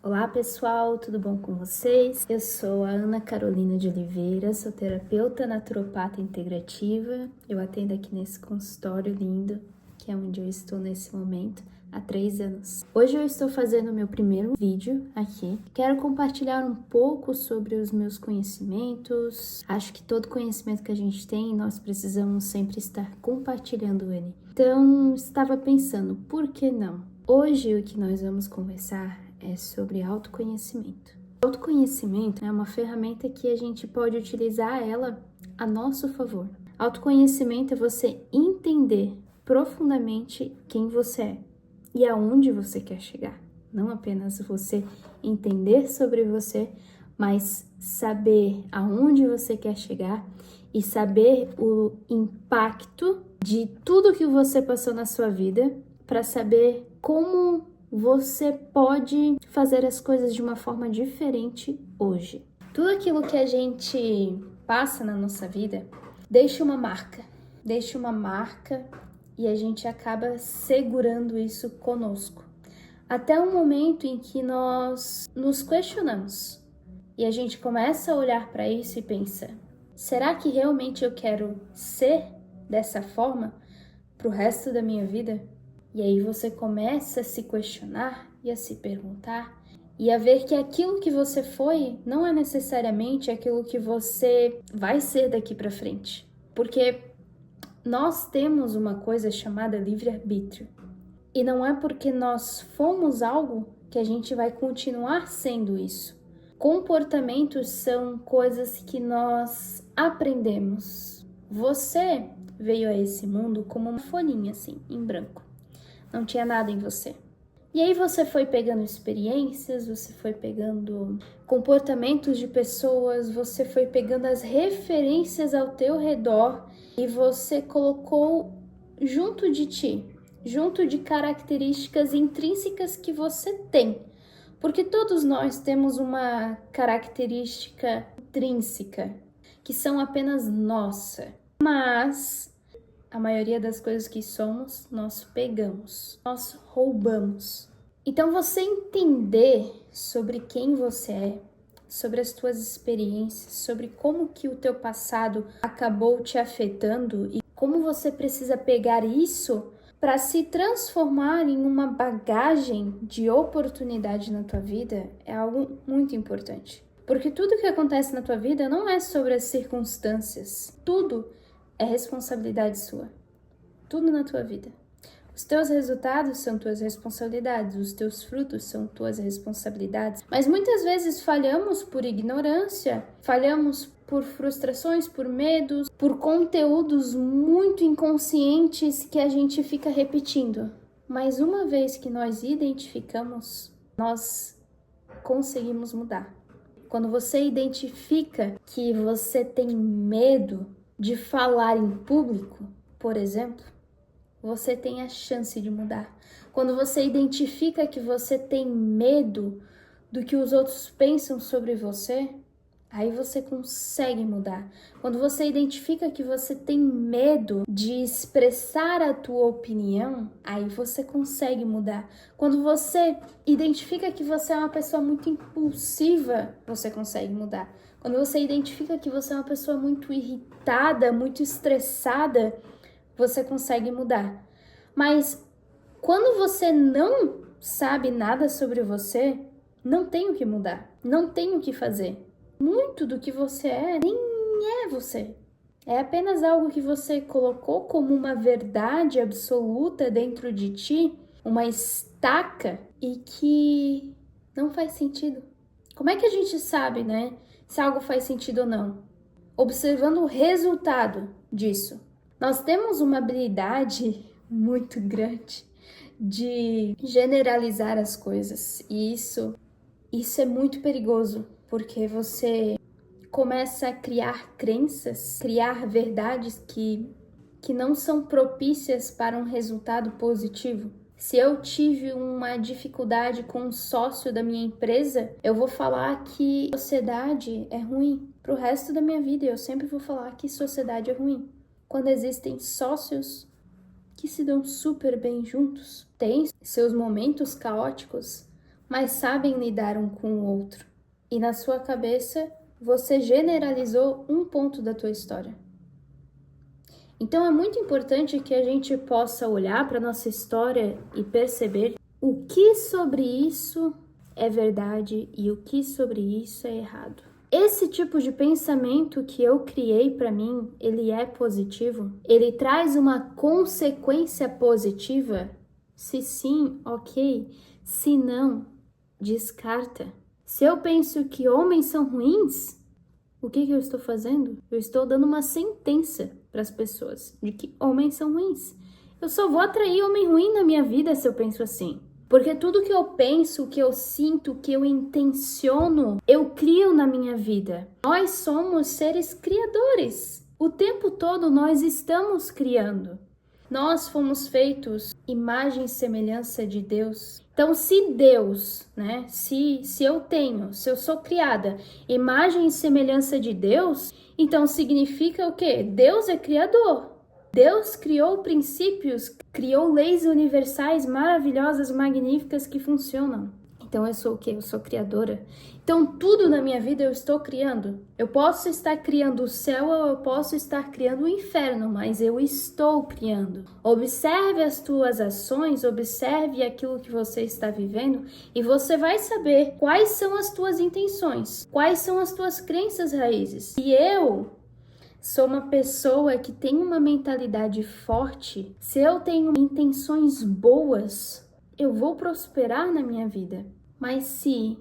Olá pessoal, tudo bom com vocês? Eu sou a Ana Carolina de Oliveira, sou terapeuta naturopata integrativa. Eu atendo aqui nesse consultório lindo, que é onde eu estou nesse momento, há 3 anos. Hoje eu estou fazendo o meu primeiro vídeo aqui. Quero compartilhar um pouco sobre os meus conhecimentos. Acho que todo conhecimento que a gente tem, nós precisamos sempre estar compartilhando ele. Então, estava pensando, por que não? Hoje o que nós vamos conversar é sobre autoconhecimento. Autoconhecimento é uma ferramenta que a gente pode utilizar ela a nosso favor. Autoconhecimento é você entender profundamente quem você é e aonde você quer chegar. Não apenas você entender sobre você, mas saber aonde você quer chegar e saber o impacto de tudo que você passou na sua vida para saber como você pode fazer as coisas de uma forma diferente hoje. Tudo aquilo que a gente passa na nossa vida deixa uma marca e a gente acaba segurando isso conosco. Até o momento em que nós nos questionamos e a gente começa a olhar para isso e pensa: será que realmente eu quero ser dessa forma pro resto da minha vida? E aí você começa a se questionar e a se perguntar e a ver que aquilo que você foi não é necessariamente aquilo que você vai ser daqui para frente. Porque nós temos uma coisa chamada livre-arbítrio. E não é porque nós fomos algo que a gente vai continuar sendo isso. Comportamentos são coisas que nós aprendemos. Você veio a esse mundo como uma folhinha assim, em branco. Não tinha nada em você. E aí você foi pegando experiências, você foi pegando comportamentos de pessoas, você foi pegando as referências ao teu redor e você colocou junto de ti, junto de características intrínsecas que você tem. Porque todos nós temos uma característica intrínseca, que são apenas nossa. Mas a maioria das coisas que somos, nós pegamos, nós roubamos. Então, você entender sobre quem você é, sobre as tuas experiências, sobre como que o teu passado acabou te afetando e como você precisa pegar isso para se transformar em uma bagagem de oportunidade na tua vida é algo muito importante. Porque tudo que acontece na tua vida não é sobre as circunstâncias, tudo é responsabilidade sua. Tudo na tua vida. Os teus resultados são tuas responsabilidades, os teus frutos são tuas responsabilidades. Mas muitas vezes falhamos por ignorância, falhamos por frustrações, por medos, por conteúdos muito inconscientes que a gente fica repetindo. Mas uma vez que nós identificamos, nós conseguimos mudar. Quando você identifica que você tem medo de falar em público, por exemplo, você tem a chance de mudar. Quando você identifica que você tem medo do que os outros pensam sobre você, aí você consegue mudar. Quando você identifica que você tem medo de expressar a tua opinião, aí você consegue mudar. Quando você identifica que você é uma pessoa muito impulsiva, você consegue mudar. Quando você identifica que você é uma pessoa muito irritada, muito estressada, você consegue mudar. Mas quando você não sabe nada sobre você, não tem o que mudar, não tem o que fazer. Muito do que você é nem é você. É apenas algo que você colocou como uma verdade absoluta dentro de ti, uma estaca, e que não faz sentido. Como é que a gente sabe, né, se algo faz sentido ou não? Observando o resultado disso. Nós temos uma habilidade muito grande de generalizar as coisas, e isso é muito perigoso, porque você começa a criar crenças, criar verdades que não são propícias para um resultado positivo. Se eu tive uma dificuldade com um sócio da minha empresa, eu vou falar que sociedade é ruim pro resto da minha vida. Eu sempre vou falar que sociedade é ruim. Quando existem sócios que se dão super bem juntos, tem seus momentos caóticos, mas sabem lidar um com o outro. E na sua cabeça, você generalizou um ponto da tua história. Então é muito importante que a gente possa olhar para nossa história e perceber o que sobre isso é verdade e o que sobre isso é errado. Esse tipo de pensamento que eu criei para mim, ele é positivo? Ele traz uma consequência positiva? Se sim, ok. Se não, descarta. Se eu penso que homens são ruins, o que eu estou fazendo? Eu estou dando uma sentença para as pessoas de que homens são ruins. Eu só vou atrair homem ruim na minha vida se eu penso assim. Porque tudo que eu penso, o que eu sinto, o que eu intenciono, eu crio na minha vida. Nós somos seres criadores. O tempo todo nós estamos criando. Nós fomos feitos imagem e semelhança de Deus. Então, se Deus, se eu sou criada imagem e semelhança de Deus, então significa o quê? Deus é criador. Deus criou princípios, criou leis universais maravilhosas, magníficas que funcionam. Então eu sou o quê? Eu sou criadora. Então tudo na minha vida eu estou criando. Eu posso estar criando o céu ou eu posso estar criando o inferno, mas eu estou criando. Observe as tuas ações, observe aquilo que você está vivendo e você vai saber quais são as tuas intenções, quais são as tuas crenças raízes. E eu sou uma pessoa que tem uma mentalidade forte. Se eu tenho intenções boas, eu vou prosperar na minha vida. Mas se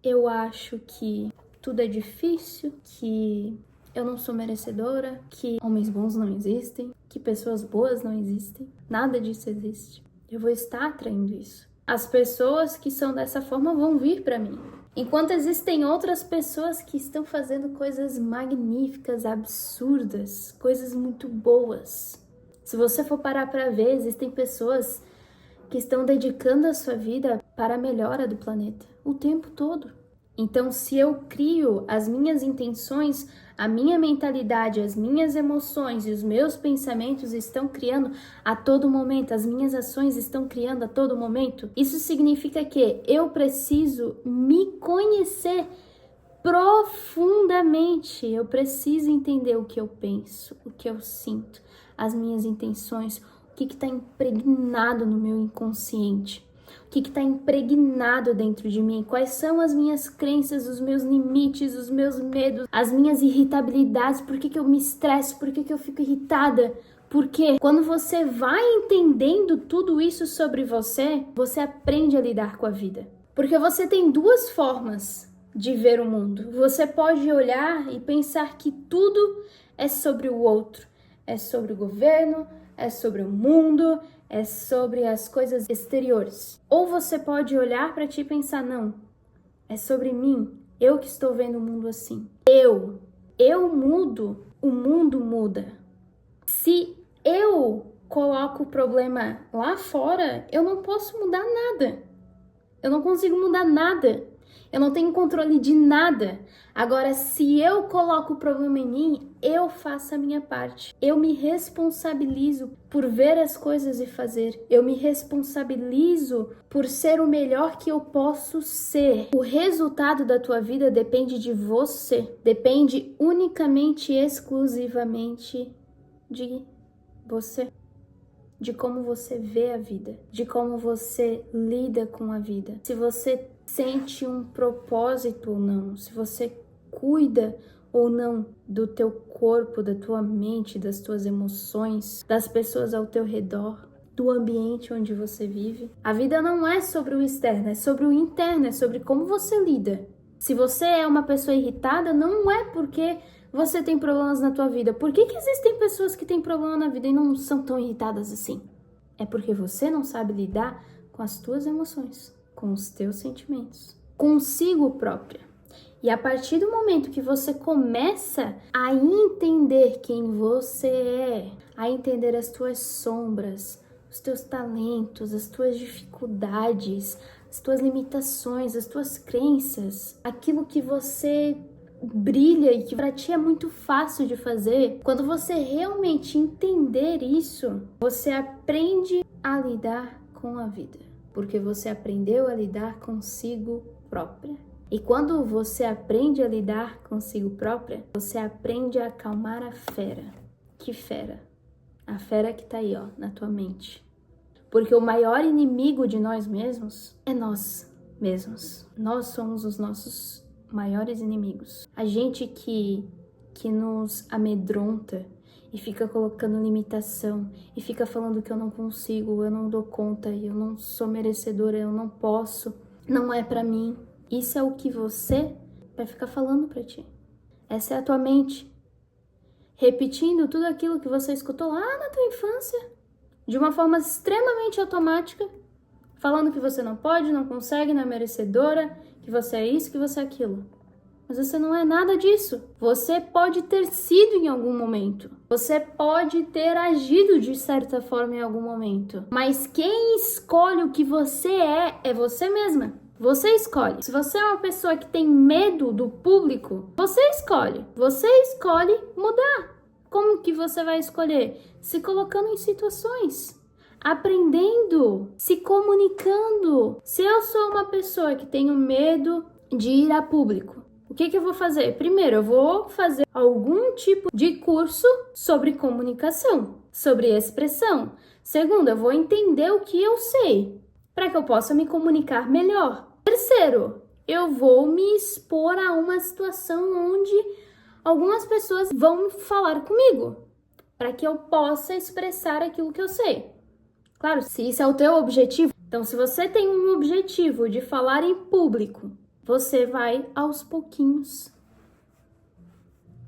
eu acho que tudo é difícil, que eu não sou merecedora, que homens bons não existem, que pessoas boas não existem, nada disso existe, eu vou estar atraindo isso. As pessoas que são dessa forma vão vir para mim. Enquanto existem outras pessoas que estão fazendo coisas magníficas, absurdas, coisas muito boas. Se você for parar para ver, existem pessoas que estão dedicando a sua vida para a melhora do planeta o tempo todo. Então, se eu crio as minhas intenções, a minha mentalidade, as minhas emoções e os meus pensamentos estão criando a todo momento, as minhas ações estão criando a todo momento, isso significa que eu preciso me conhecer profundamente. Eu preciso entender o que eu penso, o que eu sinto, as minhas intenções, o que está impregnado no meu inconsciente. O que está impregnado dentro de mim? Quais são as minhas crenças, os meus limites, os meus medos, as minhas irritabilidades? Por que eu me estresso? Por que eu fico irritada? Porque quando você vai entendendo tudo isso sobre você, você aprende a lidar com a vida. Porque você tem duas formas de ver o mundo. Você pode olhar e pensar que tudo é sobre o outro. É sobre o governo, é sobre o mundo, é sobre as coisas exteriores. Ou você pode olhar para ti e pensar, não, é sobre mim, eu que estou vendo o mundo assim. Eu mudo, o mundo muda. Se eu coloco o problema lá fora, eu não posso mudar nada. Eu não consigo mudar nada. Eu não tenho controle de nada. Agora, se eu coloco o problema em mim, eu faço a minha parte. Eu me responsabilizo por ver as coisas e fazer. Eu me responsabilizo por ser o melhor que eu posso ser. O resultado da tua vida depende de você. Depende unicamente e exclusivamente de você. De como você vê a vida, de como você lida com a vida. Se você sente um propósito ou não, se você cuida ou não do teu corpo, da tua mente, das tuas emoções, das pessoas ao teu redor, do ambiente onde você vive. A vida não é sobre o externo, é sobre o interno, é sobre como você lida. Se você é uma pessoa irritada, não é porque você tem problemas na tua vida. Por que existem pessoas que têm problema na vida e não são tão irritadas assim? É porque você não sabe lidar com as tuas emoções, com os teus sentimentos, consigo própria. E a partir do momento que você começa a entender quem você é, a entender as tuas sombras, os teus talentos, as tuas dificuldades, as tuas limitações, as tuas crenças, aquilo que você brilha e que para ti é muito fácil de fazer, quando você realmente entender isso, você aprende a lidar com a vida. Porque você aprendeu a lidar consigo própria. E quando você aprende a lidar consigo própria, você aprende a acalmar a fera. Que fera? A fera que tá aí, ó, na tua mente. Porque o maior inimigo de nós mesmos é nós mesmos. Nós somos os nossos maiores inimigos. A gente que nos amedronta e fica colocando limitação e fica falando que eu não consigo, eu não dou conta, eu não sou merecedora, eu não posso, não é pra mim. Isso é o que você vai ficar falando pra ti. Essa é a tua mente, repetindo tudo aquilo que você escutou lá na tua infância, de uma forma extremamente automática, falando que você não pode, não consegue, não é merecedora, que você é isso, que você é aquilo. Mas você não é nada disso. Você pode ter sido em algum momento. Você pode ter agido de certa forma em algum momento. Mas quem escolhe o que você é você mesma. Você escolhe. Se você é uma pessoa que tem medo do público, você escolhe. Você escolhe mudar. Como que você vai escolher? Se colocando em situações, aprendendo, se comunicando. Se eu sou uma pessoa que tenho medo de ir a público, o que eu vou fazer? Primeiro, eu vou fazer algum tipo de curso sobre comunicação, sobre expressão. Segundo, eu vou entender o que eu sei, para que eu possa me comunicar melhor. Terceiro, eu vou me expor a uma situação onde algumas pessoas vão falar comigo, para que eu possa expressar aquilo que eu sei. Claro, se isso é o teu objetivo. Então, se você tem um objetivo de falar em público, você vai aos pouquinhos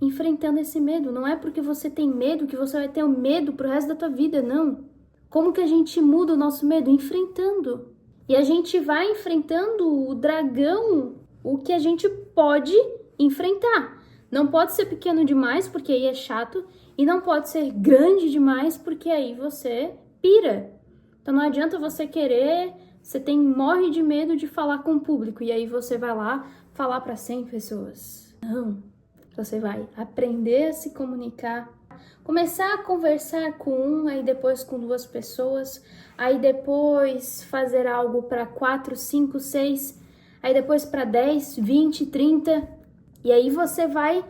enfrentando esse medo. Não é porque você tem medo que você vai ter o medo pro resto da tua vida, não. Como que a gente muda o nosso medo? Enfrentando. E a gente vai enfrentando o dragão, o que a gente pode enfrentar. Não pode ser pequeno demais, porque aí é chato, e não pode ser grande demais, porque aí você pira. Então não adianta você querer, você morre de medo de falar com o público, e aí você vai lá falar para 100 pessoas. Não, você vai aprender a se comunicar, começar a conversar com um, aí depois com 2 pessoas, aí depois fazer algo para 4, 5, 6, aí depois para 10, 20, 30, e aí você vai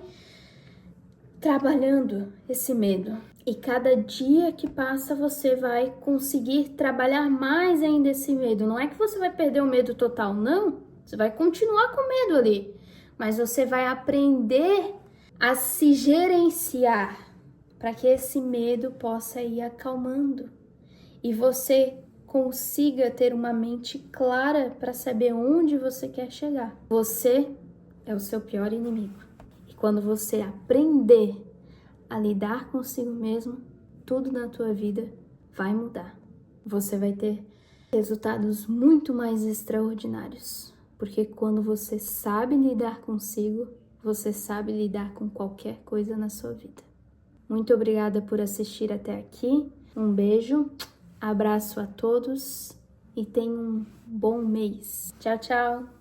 trabalhando esse medo. E cada dia que passa você vai conseguir trabalhar mais ainda esse medo. Não é que você vai perder o medo total, não. Você vai continuar com medo ali. Mas você vai aprender a se gerenciar para que esse medo possa ir acalmando. E você consiga ter uma mente clara para saber onde você quer chegar. Você é o seu pior inimigo. E quando você aprender a lidar consigo mesmo, tudo na tua vida vai mudar. Você vai ter resultados muito mais extraordinários. Porque quando você sabe lidar consigo, você sabe lidar com qualquer coisa na sua vida. Muito obrigada por assistir até aqui. Um beijo, abraço a todos e tenham um bom mês. Tchau, tchau!